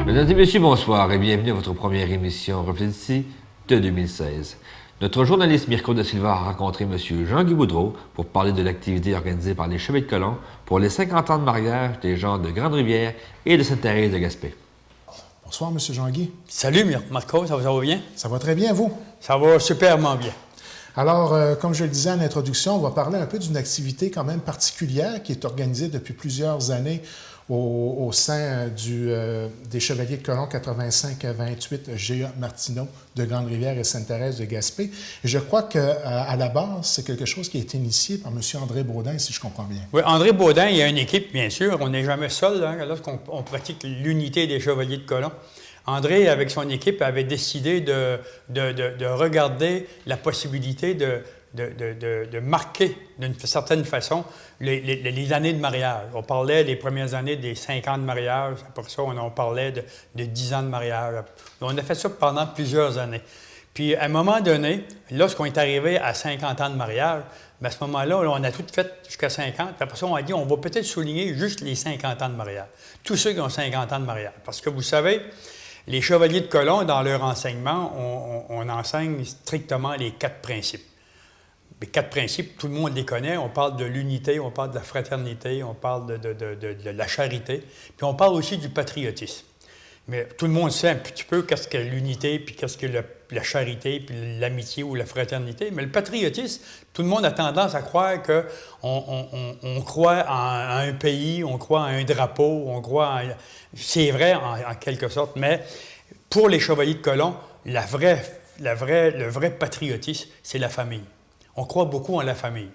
Mesdames et messieurs, bonsoir et bienvenue à votre première émission Reflet d'ici de 2016. Notre journaliste Mirko da Silva a rencontré M. Jean-Guy Boudreau pour parler de l'activité organisée par les Chevaliers de Colomb pour les 50 ans de mariage des gens de Grande-Rivière et de Sainte-Thérèse de Gaspé. Bonsoir, M. Jean-Guy. Salut Marco, ça va bien? Ça va très bien, vous? Ça va superment bien. Alors, comme je le disais en introduction, on va parler un peu d'une activité quand même particulière qui est organisée depuis plusieurs années au sein des Chevaliers de Colomb 85-28 G.A. Martineau de Grande-Rivière et Sainte-Thérèse de Gaspé. Et je crois qu'à la base, c'est quelque chose qui a été initié par M. André Baudin, si je comprends bien. Oui, André Baudin, il y a une équipe, bien sûr. On n'est jamais seul lorsqu'on pratique l'unité des Chevaliers de Colomb. André, avec son équipe, avait décidé de regarder la possibilité de marquer d'une certaine façon les années de mariage. On parlait les premières années des 5 ans de mariage. Après ça, on parlait de 10 ans de mariage. On a fait ça pendant plusieurs années. Puis, à un moment donné, lorsqu'on est arrivé à 50 ans de mariage, bien, à ce moment-là, on a tout fait jusqu'à 50. Puis après ça, on a dit, on va peut-être souligner juste les 50 ans de mariage. Tous ceux qui ont 50 ans de mariage. Parce que vous savez, les Chevaliers de Colomb, dans leur enseignement, on enseigne strictement les 4 principes. Les 4 principes, tout le monde les connaît. On parle de l'unité, on parle de la fraternité, on parle de la charité, puis on parle aussi du patriotisme. Mais tout le monde sait un petit peu qu'est-ce que l'unité, puis qu'est-ce que la charité, puis l'amitié ou la fraternité. Mais le patriotisme, tout le monde a tendance à croire qu'on croit à un pays, on croit à un drapeau, on croit à... C'est vrai en quelque sorte, mais pour les Chevaliers de Colomb, le vrai patriotisme, c'est la famille. On croit beaucoup en la famille.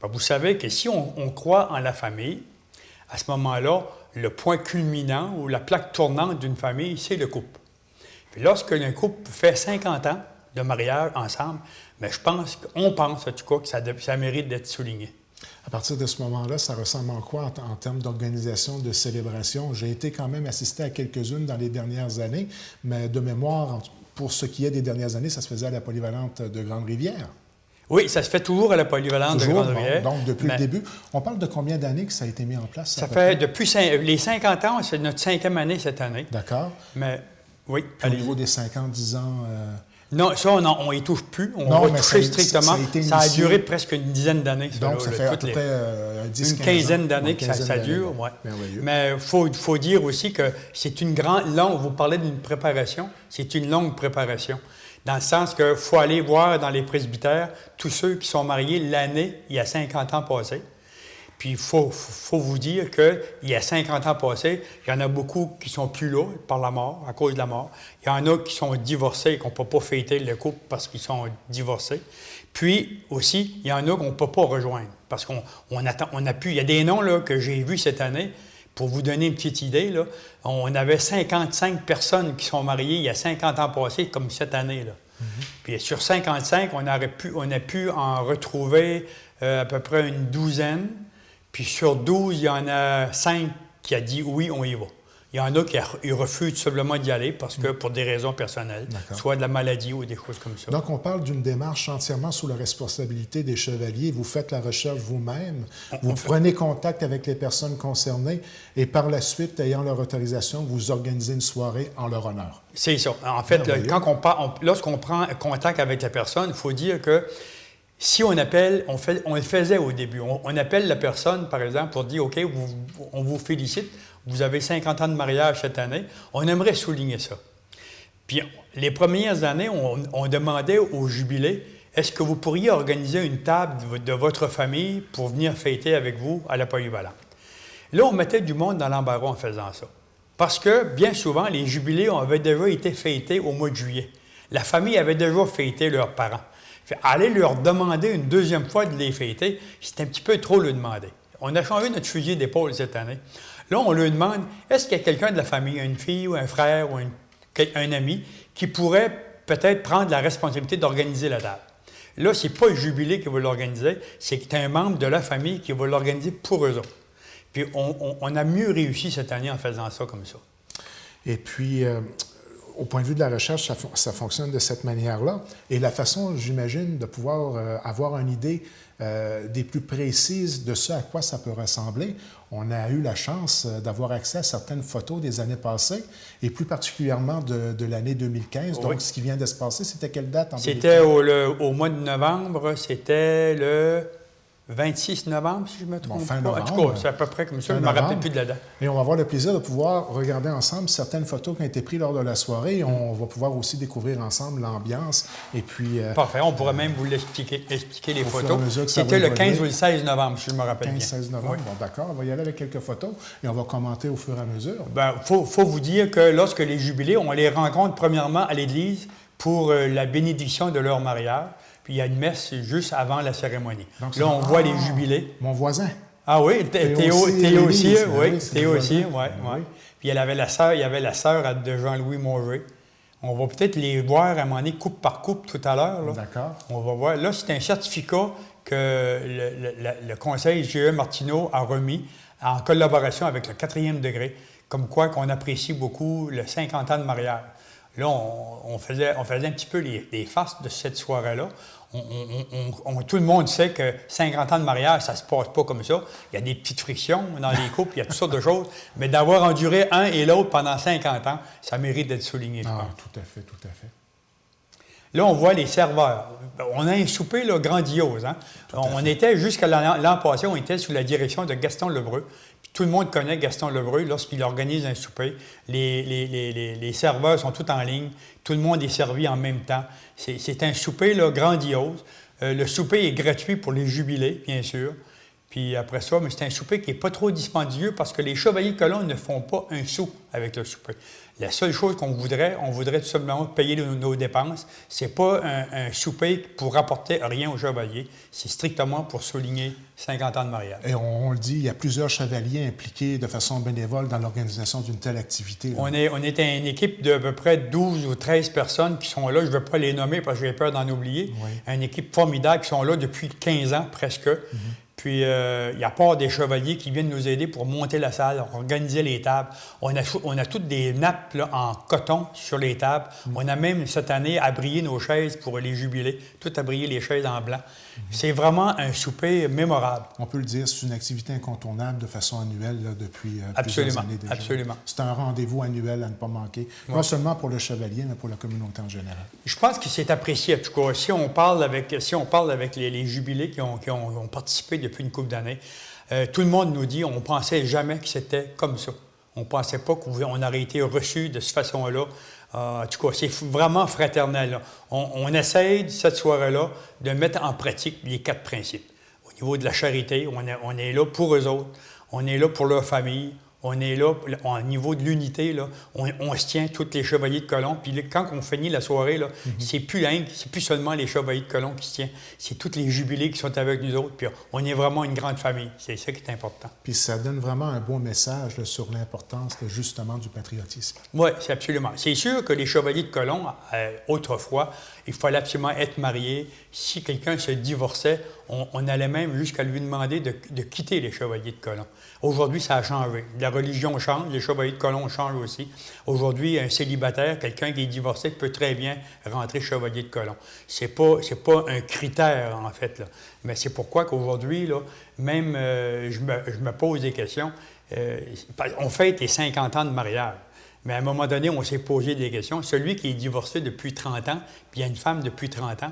Ben, vous savez que si on croit en la famille, à ce moment-là, le point culminant ou la plaque tournante d'une famille, c'est le couple. Puis lorsque un couple fait 50 ans de mariage ensemble, bien, on pense en tout cas que ça mérite d'être souligné. À partir de ce moment-là, ça ressemble en quoi en termes d'organisation, de célébration? J'ai été quand même assisté à quelques-unes dans les dernières années, mais de mémoire, pour ce qui est des dernières années, ça se faisait à la polyvalente de Grande-Rivière. Oui, ça se fait toujours à la polyvalente de Grande-Rivière. Bon, donc, depuis le début. On parle de combien d'années que ça a été mis en place? Ça fait depuis les 50 ans, c'est notre 5e année cette année. D'accord. Mais oui. Au niveau des 50, 10 ans... Non, ça, on n'y touche plus. On va toucher strictement. Ça a duré presque une dizaine d'années. Donc, ça fait à peu près 10 une quinzaine d'années que ça dure. Ouais. Mais il faut dire aussi que c'est une longue... Vous parlez d'une préparation. C'est une longue préparation. Dans le sens qu'il faut aller voir dans les presbytères tous ceux qui sont mariés l'année, il y a 50 ans passés. Puis il faut vous dire qu'il y a 50 ans passés, il y en a beaucoup qui sont plus là par la mort, à cause de la mort. Il y en a qui sont divorcés et qu'on ne peut pas fêter le couple parce qu'ils sont divorcés. Puis aussi, il y en a qu'on ne peut pas rejoindre parce qu'on attend, on a pu. Il y a des noms là, que j'ai vus cette année. Pour vous donner une petite idée, là, on avait 55 personnes qui sont mariées il y a 50 ans passés, comme cette année. Là. Mm-hmm. Puis sur 55, on a pu en retrouver à peu près une douzaine. Puis sur 12, il y en a 5 qui a dit oui, on y va. Il y en a qui refusent tout simplement d'y aller parce que pour des raisons personnelles, soit de la maladie ou des choses comme ça. Donc, on parle d'une démarche entièrement sous la responsabilité des chevaliers. Vous faites la recherche vous-même, vous prenez contact avec les personnes concernées et par la suite, ayant leur autorisation, vous organisez une soirée en leur honneur. C'est ça. En fait, lorsqu'on prend contact avec la personne, il faut dire que si on appelle, on le faisait au début, on appelle la personne, par exemple, pour dire « OK, on vous félicite, vous avez 50 ans de mariage cette année, on aimerait souligner ça. » Puis les premières années, on demandait au jubilé « Est-ce que vous pourriez organiser une table de votre famille pour venir fêter avec vous à la polyvalente? » Là, on mettait du monde dans l'embarras en faisant ça. Parce que, bien souvent, les jubilés avaient déjà été fêtés au mois de juillet. La famille avait déjà fêté leurs parents. Aller leur demander une deuxième fois de les fêter, c'est un petit peu trop le demander. On a changé notre fusil d'épaule cette année. Là, on leur demande, est-ce qu'il y a quelqu'un de la famille, une fille ou un frère ou un ami, qui pourrait peut-être prendre la responsabilité d'organiser la table? Là, ce n'est pas le jubilé qui va l'organiser, c'est un membre de la famille qui va l'organiser pour eux autres. Puis on a mieux réussi cette année en faisant ça comme ça. Et puis, au point de vue de la recherche, ça fonctionne de cette manière-là. Et la façon, j'imagine, de pouvoir avoir une idée des plus précises de ce à quoi ça peut ressembler, on a eu la chance d'avoir accès à certaines photos des années passées, et plus particulièrement de l'année 2015. Donc, ce qui vient de se passer, c'était quelle date en 2015? C'était au mois de novembre, c'était le 26 novembre, si je me trompe fin pas. novembre. En tout cas, c'est à peu près comme ça, je ne me rappelle plus de la date. Et on va avoir le plaisir de pouvoir regarder ensemble certaines photos qui ont été prises lors de la soirée. On va pouvoir aussi découvrir ensemble l'ambiance. Et puis... Parfait, on pourrait même vous expliquer les photos. C'était le 15 ou le 16 novembre, si je me rappelle bien. 15-16 novembre, Oui. Bon, d'accord. On va y aller avec quelques photos et on va commenter au fur et à mesure. Bien, faut vous dire que lorsque les jubilés, on les rencontre premièrement à l'église pour la bénédiction de leur mariage. Puis il y a une messe juste avant la cérémonie. Donc, là, on voit les jubilés. Mon voisin. Ah oui, Théo aussi, oui. Théo aussi, oui. Puis il y avait la sœur de Jean-Louis Maugé. On va peut-être les voir à un moment donné, coupe par coupe, tout à l'heure. D'accord. On va voir. Là, c'est un certificat que le conseil GE Martineau a remis en collaboration avec le 4e degré, comme quoi qu'on apprécie beaucoup le 50 ans de mariage. Là, on faisait un petit peu les farces de cette soirée-là. Tout le monde sait que 50 ans de mariage, ça ne se passe pas comme ça. Il y a des petites frictions dans les couples, il y a toutes sortes de choses. Mais d'avoir enduré un et l'autre pendant 50 ans, ça mérite d'être souligné. Tout à fait, tout à fait. Là, on voit les serveurs. On a un souper là, grandiose. Hein? On était, jusqu'à l'an passé, on était sous la direction de Gaston Lebreu. Tout le monde connaît Gaston Lebreu. Lorsqu'il organise un souper, les serveurs sont tous en ligne. Tout le monde est servi en même temps. C'est un souper là, grandiose. Le souper est gratuit pour les jubilés, bien sûr. Puis après ça, mais c'est un souper qui n'est pas trop dispendieux parce que les chevaliers de colon ne font pas un sou avec le souper. La seule chose qu'on voudrait, on voudrait tout simplement payer nos dépenses. C'est pas un souper pour rapporter rien aux chevaliers. C'est strictement pour souligner 50 ans de mariage. Et on le dit, il y a plusieurs chevaliers impliqués de façon bénévole dans l'organisation d'une telle activité. Là. On est une équipe d'à peu près 12 ou 13 personnes qui sont là. Je ne veux pas les nommer parce que j'ai peur d'en oublier. Oui. Une équipe formidable qui sont là depuis 15 ans presque. Puis, il y a pas des chevaliers qui viennent nous aider pour monter la salle, organiser les tables. On a toutes des nappes là, en coton sur les tables. On a même, cette année, abrié nos chaises pour les jubilés. Tout abrié les chaises en blanc. C'est vraiment un souper mémorable. On peut le dire, c'est une activité incontournable de façon annuelle là, depuis plusieurs années déjà. Absolument. C'est un rendez-vous annuel à ne pas manquer, non seulement pour le chevalier, mais pour la communauté en général. Je pense que c'est apprécié, en tout cas. Si on parle avec les jubilés qui ont participé depuis une couple d'années, tout le monde nous dit on ne pensait jamais que c'était comme ça. On ne pensait pas qu'on aurait été reçus de cette façon-là. En tout cas, c'est vraiment fraternel. Là. On essaye, cette soirée-là, de mettre en pratique les 4 principes. Au niveau de la charité, on est là pour eux autres. On est là pour leur famille. On est là, au niveau de l'unité, là, on se tient tous les chevaliers de colon. Puis là, quand on finit la soirée, là, c'est plus seulement les chevaliers de colon qui se tiennent. C'est tous les jubilés qui sont avec nous autres. Puis on est vraiment une grande famille. C'est ça qui est important. Puis ça donne vraiment un beau message là, sur l'importance justement du patriotisme. Oui, c'est absolument. C'est sûr que les chevaliers de colon, autrefois, il fallait absolument être marié. Si quelqu'un se divorçait, on allait même jusqu'à lui demander de quitter les chevaliers de colon. Aujourd'hui, ça a changé. La religion change, les chevaliers de colon changent aussi. Aujourd'hui, un célibataire, quelqu'un qui est divorcé, peut très bien rentrer chevalier de colon. C'est pas un critère, en fait, là. Mais c'est pourquoi qu'aujourd'hui, là, même, je me pose des questions. On fête les 50 ans de mariage. Mais à un moment donné, on s'est posé des questions. Celui qui est divorcé depuis 30 ans, puis il y a une femme depuis 30 ans,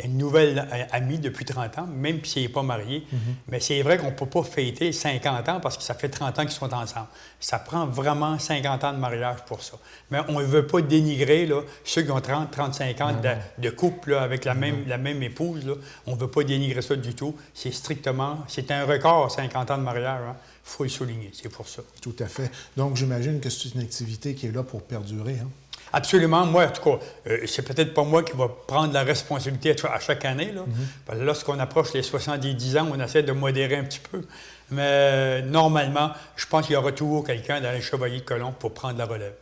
une nouvelle amie depuis 30 ans, même s'il n'est pas marié. Mais c'est vrai qu'on ne peut pas fêter 50 ans parce que ça fait 30 ans qu'ils sont ensemble. Ça prend vraiment 50 ans de mariage pour ça. Mais on ne veut pas dénigrer là, ceux qui ont 30, 35 ans de couple là, avec la même épouse. Là. On ne veut pas dénigrer ça du tout. C'est un record, 50 ans de mariage. Hein. Il faut le souligner, c'est pour ça. Tout à fait. Donc, j'imagine que c'est une activité qui est là pour perdurer. Hein? Absolument. Moi, en tout cas, c'est peut-être pas moi qui va prendre la responsabilité à chaque année. Là. Lorsqu'on approche les 70 ans, on essaie de modérer un petit peu. Mais normalement, je pense qu'il y aura toujours quelqu'un dans les chevaliers de colon pour prendre la relève.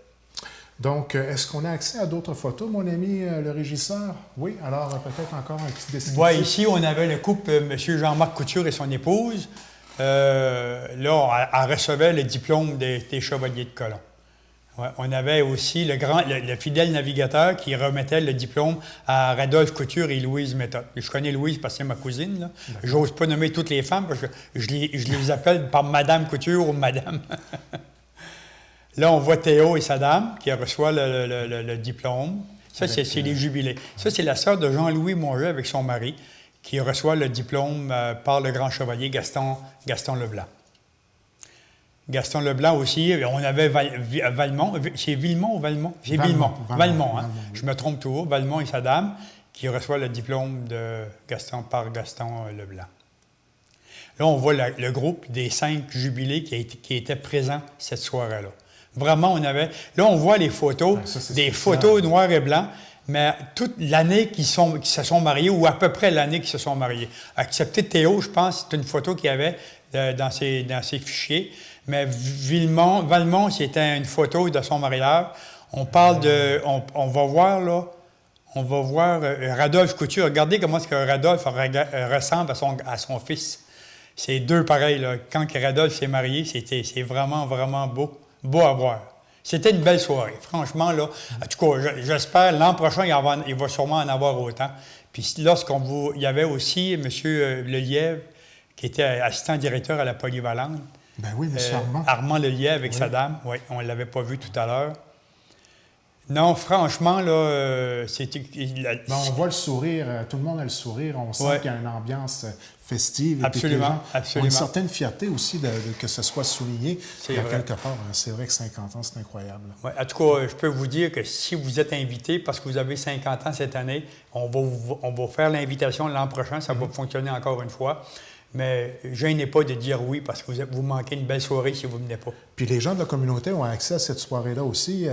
Donc, est-ce qu'on a accès à d'autres photos, mon ami le régisseur? Oui, alors peut-être encore un petit descriptif. Oui, ici, on avait le couple M. Jean-Marc Couture et son épouse. Là, elle recevait le diplôme des chevaliers de colon. Ouais, on avait aussi le fidèle navigateur qui remettait le diplôme à Radolphe Couture et Louise Méthode. Je connais Louise parce que c'est ma cousine, là. J'ose pas nommer toutes les femmes parce que je les appelle par Madame Couture ou Madame. Là, on voit Théo et sa dame qui reçoit le diplôme. Ça, c'est les jubilés. Ça, c'est la sœur de Jean-Louis Mongeau avec son mari qui reçoit le diplôme par le grand chevalier Gaston Leblanc. Gaston Leblanc aussi, on avait Valmont, c'est Villemont ou Valmont? C'est Villemont, hein? Je me trompe toujours, Valmont et sa dame, qui reçoit le diplôme par Gaston Leblanc. Là, on voit le groupe des 5 jubilés qui étaient présents cette soirée-là. Vraiment, là, on voit les photos, photos noires et blancs, mais toute l'année qui se sont mariés, ou à peu près l'année qui se sont mariés. Excepté Théo, je pense, c'est une photo qu'il y avait dans ses fichiers. Mais Valmont, c'était une photo de son mariage. On parle on va voir Radolphe Couture. Regardez comment est-ce que Radolphe ressemble à son fils. C'est deux pareils, là. Quand Radolphe s'est marié, c'est vraiment, vraiment beau à voir. C'était une belle soirée. Franchement, là, en tout cas, j'espère l'an prochain, il va sûrement en avoir autant. Puis il y avait aussi M. Lelièvre, qui était assistant directeur à la Polyvalente. Ben oui, M. Armand. Armand Lelièvre avec sa dame. Oui, on ne l'avait pas vu tout à l'heure. Non, franchement, là, c'était... on voit le sourire, tout le monde a le sourire, on sent qu'il y a une ambiance festive. Absolument, absolument. Une certaine fierté aussi que ce soit souligné. Quelque part, c'est vrai que 50 ans, c'est incroyable. Ouais, en tout cas, je peux vous dire que si vous êtes invité, parce que vous avez 50 ans cette année, on va faire l'invitation l'an prochain, ça va fonctionner encore une fois. Mais gênez pas de dire oui parce que vous manquez une belle soirée si vous ne venez pas. Puis les gens de la communauté ont accès à cette soirée-là aussi.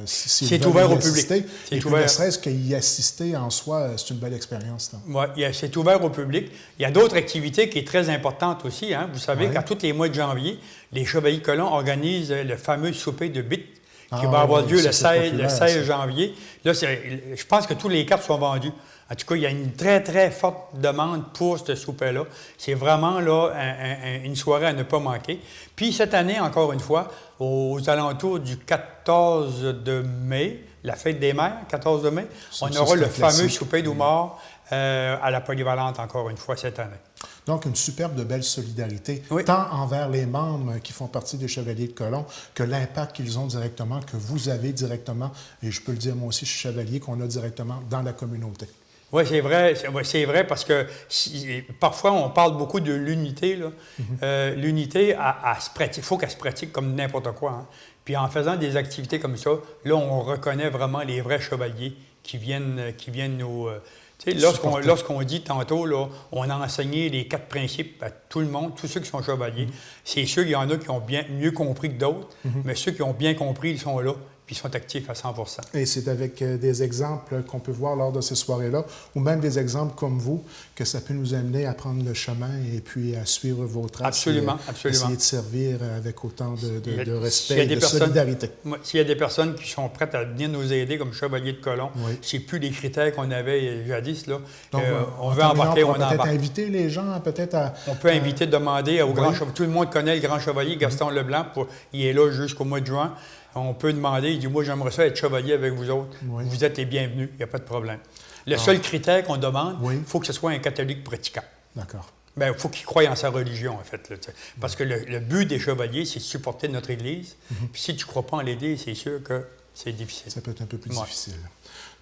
C'est ouvert au public. Et puis ne serait-ce qu'y assister en soi, c'est une belle expérience. Oui, c'est ouvert au public. Il y a d'autres activités qui sont très importantes aussi. Hein. Vous savez qu'à tous les mois de janvier, les Chevaliers Colons organisent le fameux souper de bites qui va avoir lieu le 16 janvier. Là, je pense que tous les cartes sont vendues. En tout cas, il y a une très, très forte demande pour ce souper-là. C'est vraiment là, une soirée à ne pas manquer. Puis cette année, encore une fois, aux alentours du 14 de mai, la fête des mères, 14 de mai, on aura le fameux souper d'humour à la Polyvalente, encore une fois, cette année. Donc, une superbe de belle solidarité, tant envers les membres qui font partie des Chevaliers de Colomb que l'impact qu'ils ont directement, que vous avez directement, et je peux le dire moi aussi, je suis chevalier, qu'on a directement dans la communauté. Oui, c'est vrai parce que parfois, on parle beaucoup de l'unité. L'unité, il faut qu'elle se pratique comme n'importe quoi. Hein. Puis en faisant des activités comme ça, là, on reconnaît vraiment les vrais chevaliers qui viennent nous... lorsqu'on dit tantôt, là, on a enseigné les 4 principes à tout le monde, tous ceux qui sont chevaliers. C'est sûr qu'il y en a qui ont mieux compris que d'autres, mais ceux qui ont bien compris, ils sont là. Puis ils sont actifs à 100%. Et c'est avec des exemples qu'on peut voir lors de ces soirées-là, ou même des exemples comme vous, que ça peut nous amener à prendre le chemin et puis à suivre vos traces. Absolument. Essayer de servir avec autant de respect et de solidarité. S'il y a des personnes qui sont prêtes à venir nous aider comme chevaliers de Colomb, c'est plus les critères qu'on avait jadis. Là. Donc, on veut embarquer, on embarque. Peut-être inviter les gens, peut-être à... On peut inviter, demander au grand chevalier. Tout le monde connaît le grand chevalier Gaston Leblanc. Il est là jusqu'au mois de juin. On peut demander, il dit, moi, j'aimerais ça être chevalier avec vous autres. Vous êtes les bienvenus, il n'y a pas de problème. Le seul critère qu'on demande, il faut que ce soit un catholique pratiquant. D'accord. Bien, il faut qu'il croie en sa religion, en fait. Là, parce que le but des chevaliers, c'est de supporter notre Église. Puis si tu ne crois pas en l'Église, c'est sûr que c'est difficile. Ça peut être un peu plus difficile.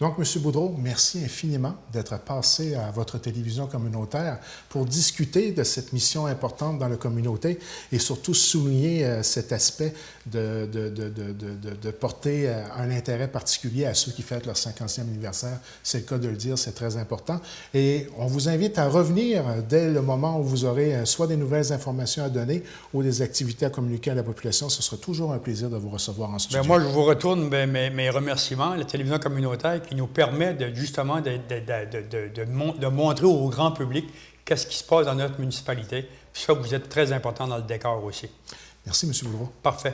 Donc, M. Boudreau, merci infiniment d'être passé à votre télévision communautaire pour discuter de cette mission importante dans la communauté et surtout souligner cet aspect de porter un intérêt particulier à ceux qui fêtent leur 50e anniversaire. C'est le cas de le dire, c'est très important. Et on vous invite à revenir dès le moment où vous aurez soit des nouvelles informations à donner ou des activités à communiquer à la population. Ce sera toujours un plaisir de vous recevoir en studio. Bien, moi, je vous retourne mes remerciements à la télévision communautaire qui nous permet de montrer au grand public qu'est-ce qui se passe dans notre municipalité. Puis ça, vous êtes très important dans le décor aussi. Merci, M. Boudreau. Parfait.